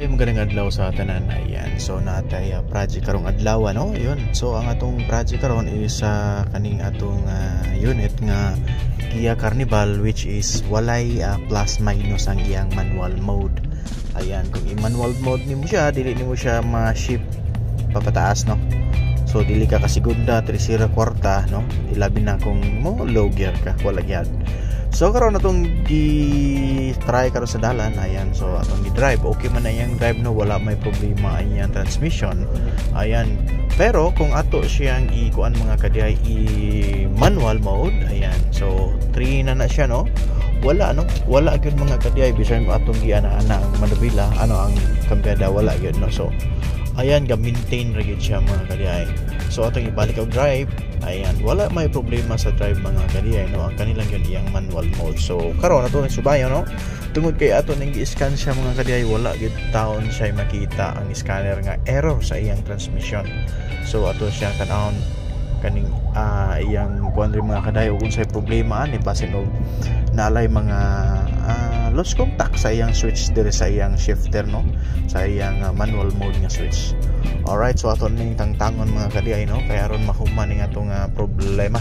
Magandang adlaw sa tanan. Ayan, so natay project karong adlaw, no? Yun, so ang atong project karon is kaning atong unit nga Kia Carnival, which is walay plus minus ang iyang manual mode. Ayan, kung i-manual mode nimo siya, dili nimo siya ma-shift papataas, no? So dili ka kasigunda trisira kwarta, no? Ilabi na kung mo low gear ka, wala gyud. So karon atong gi-try karon sa dalan. Ayan, so atong gi-drive, okay man na yang drive, no, wala may problema ang iyang transmission. Ayan, pero kung ato siyang ikuan mga kadiay i-manual mode, ayan, so 3 na siya, no, wala gyud mga kadiay bisan atong gi-ana-ana ang manubila, ang kambyada, wala gyud, no. So ayan, ga-maintain ra gyud siya mga kadiay. So atong ibalik og drive. Ayan, wala may problema sa drive mga kadiay, no. Ang kanilang yun iyang manual mode. So karon ato nagsubayo, no, tungod kay ato nang gi-scan siya mga kadiay, wala gyud taon siya makita ang scanner nga error sa iyang transmission. So ato siya kanahon kaning iyang kuan rin mga kadiay, ug unsay problema ani basin og naalay mga lost contact sa iyang switch dire sa iyang shifter, no, sa iyang manual mode nga switch. Alright, so ato ning tangtangon mga kadiay, no, kaya aron mahuman ning atong problema.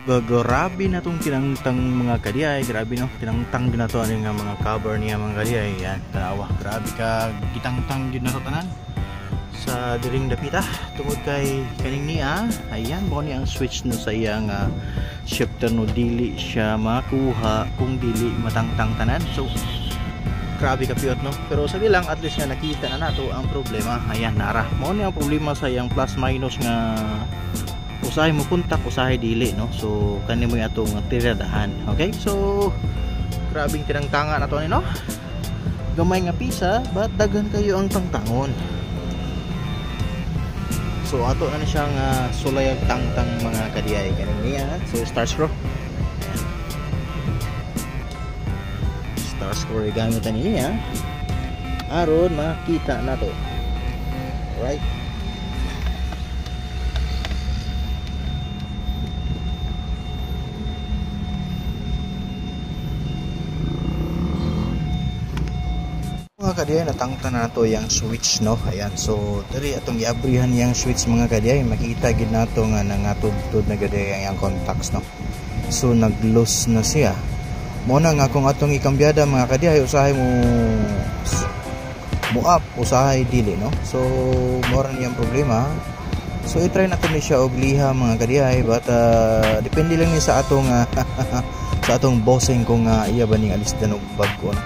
Grabe na tong tinangtang mga kadiay, grabe, no, tinangtang din nato ani nga mga cover niya mga kadiay. Yan, tanawa, grabe ka gitangtang gyud nato tanan sa diring dapita tungod kay kaning niya. Ayan, mo ni ang switch no sa iyang shifter, no, dili siya makuha kung dili matangtang tanan. So grabe ka piyot, no, pero sabi lang at least nga nakita na nato ang problema. Ayan, nara mo ni ang problema sa iyang plus minus nga usahay mo kontak, usahay dili, no. So kani mo atong tiradahan. Okay, so grabing tinangtangan nato ni, no, gamay nga pisa but daghan kayo ang tangtangon. So ato na siyang sulay tangtang mga kadiay kaning niya. So start screw, gamit niya aron makita nato. Right, mga kadiay, natangtan na nato yung switch, no. Ayan, so diri atong giabrihan yung switch mga kadiay, makita gid nato nga nangatudtod na gid ang contacts, no. So nag-loose na siya. Mo na nga kung atong ikambyada mga kadiay, usahay mo up, usahay dili, no. So more niyang problema. So i-try nato ni siya og liha mga kadiay, but depende lang ni sa atong sa atong bossing kung iya ba ning alis dan og bago, no.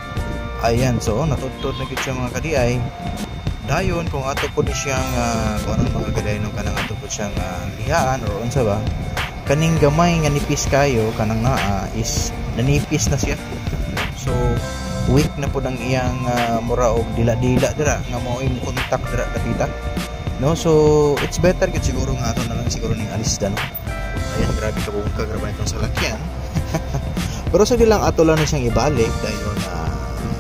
Ayan, so natutod na gid siya mga kadiay. Dayon kung ato po ni siyang kung anong mga kadiay, no, kanang ato po siyang lihaan or unsa ba, kaning gamay nga nipis kayo kanang is nanipis na siya. So weak na po ng iyang mura og dila-dila dira nga mao im contact dira kapita, no. So it's better gid siguro nga ato na lang siguro ning alis dan, no. Ayan, grabe ka bungka, grabe itong salakyan. Pero sa dilang ato lang na siyang ibalik dayon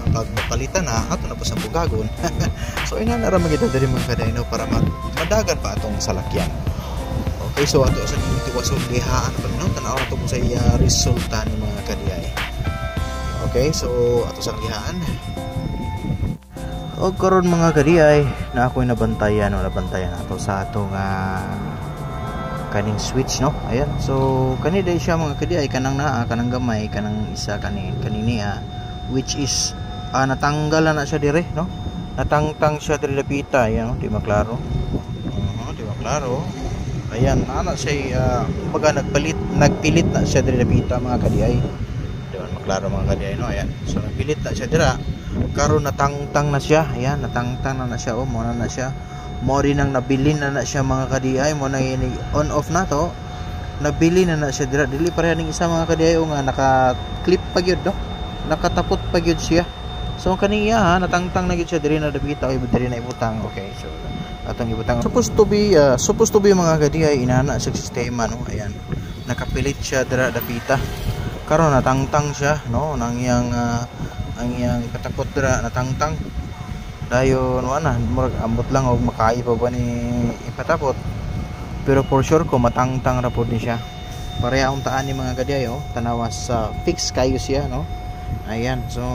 pagpapalitan na ato na po sa bugagon. So ina na ra magita diri mga kadiay, no, para madagan pa atong salakyan. Okay, so ato sa tiwasong lihaan pa, no, tanaw na to sa iya resulta ni mga kadiay. Okay, so ato sa lihaan. O karon mga kadiay, na ako'y nabantayan ato sa atong kaning switch, no. Ayan, so kani day siya mga kadiay, kanang kanang gamay, kanang isa kaniniya, which is natanggal na siya dire, no, natangtang siya dire lapita. Ayan, no, di maklaro. Di maklaro. Ayan, siya kumbaga nagpilit na siya dire lapita mga kadiay. Di man maklaro mga kadiay, no. Ayan, so nagpilit na siya dira, karon natangtang na siya. Ayan, natangtang na siya, mo na siya, mo rin ang nabilin na siya mga kadiay, mo na on off na to, nabili na siya dira. Dili pareha ning isa mga kadiay nga naka-clip pa gyud, no, nakatapot pa gyud siya. So kaniya natangtang na gyud siya diri na dapita, o diri na ibutang. Okay, so atong ibutang supposed to be mga kadiay inana sa sistema, no. Ayan, nakapilit siya dira dapita, karon natangtang siya, no, nang iyang ang iyang katapot dira natangtang. Dayon wala murag ambot lang og makaay pa ba ni ipatapot, pero for sure ko matangtang ra pud ni siya. Parehong taan ni mga kadiay, tanawa sa fix kayo siya, no. Ayan, so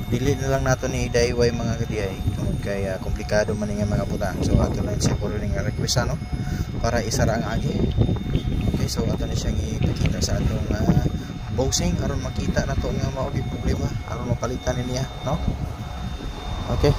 dili na lang nato ni dayway mga kadiay kaya komplikado man nga mga butang. So ato lang siguro ning request no para isara ang agi. Okay, so ato na siyang ipakita sa atong bossing aron makita nato nga mao di problema aron mapalitan niya no. Okay.